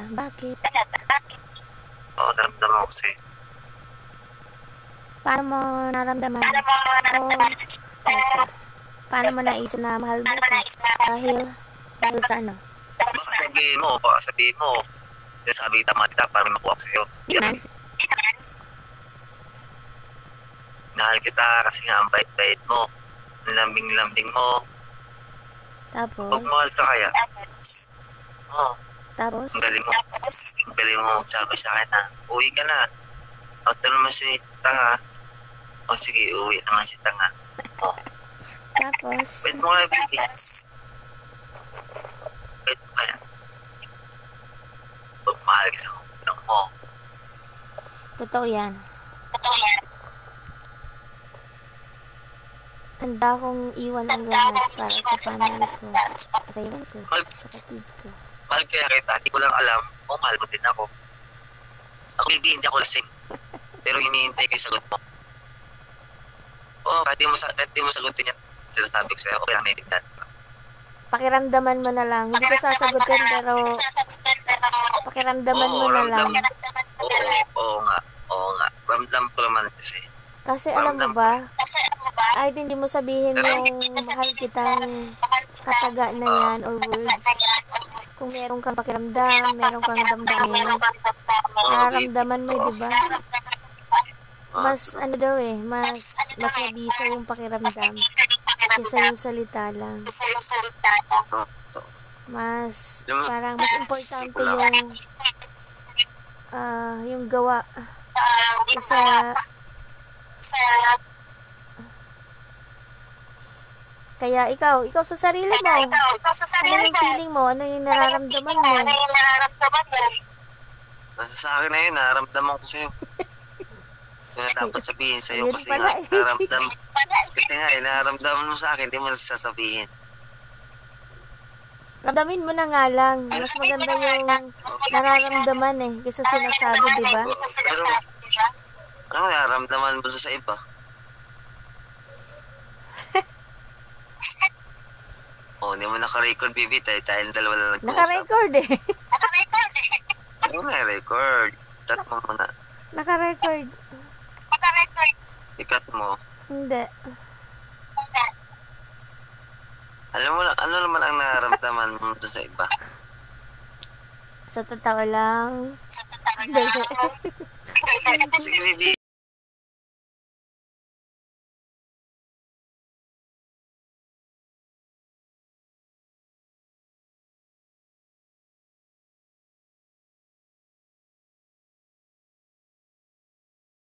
Bakit? Oo, naramdaman ko kasi. Paano mo naramdaman? Paano mo naisip na mahal mo ko? Dahil sa ano? Baka sabihin mo, sabi tama kita para may makuha ko sa'yo. Yan. Mahal kita kasi nga ang bait-bait mo. Ang lambing-lambing mo. Tapos? Pag mahal ka kaya? Oo. Tapos? Ang galing mo sabi sa akin na, uwi ka na. O, ito naman si Tanga. O, sige, uwi naman si Tanga. O. Tapos? Wait mo kaya, baby. Wait mo kaya. Pag mahal ka sa kumpulong mo. Totoo yan. Handa akong iwan ang lahat para sa family ko, sa parents ko, kapatid ko. Mahal kaya kita, hindi ko lang alam kung mahal mo din ako. Ako, baby, hindi ako lasing. Pero hinihintay ko yung sagot mo. Oo, kahit di mo sagutin yan, sinasabi ko sa'yo, okay lang naitignan. Pakiramdaman mo na lang. Hindi ko sasagutin, pero pakiramdaman mo na lang. Oo nga. Ramdam ko naman kasi. Kasi alam mo ba, ay hindi mo sabihin yung mahal kitang kataga na yan or words. Kung meron kang pakiramdam, meron kang damdamin, nararamdaman mo, di ba? Mas ano daw mas mabisa yung pakiramdam kaysa yung salita lang. Parang mas importante yung gawa kaysa kaya ikaw sa sarili mo, ano yung feeling mo? Ano yung nararamdaman mo? Basta sa akin na yun, nararamdaman ko sa'yo. Yun na dapat sabihin sa'yo Yun kasi pala nararamdaman mo sa akin, hindi mo sasabihin. Ramdamin mo na nga lang. Mas maganda yung nararamdaman kaysa sinasabi, di ba? Pero, ano nararamdaman mo sa iba? Oh, hindi mo naka-record, baby. Tayo dalawa lang nag-uusap. Naka-record Ano may record? Cut mo muna. Naka-record. I-cut mo. Hindi. Alam mo lang, ano naman ang nararamdaman mo sa iba? Sa totoo lang. Sige, baby.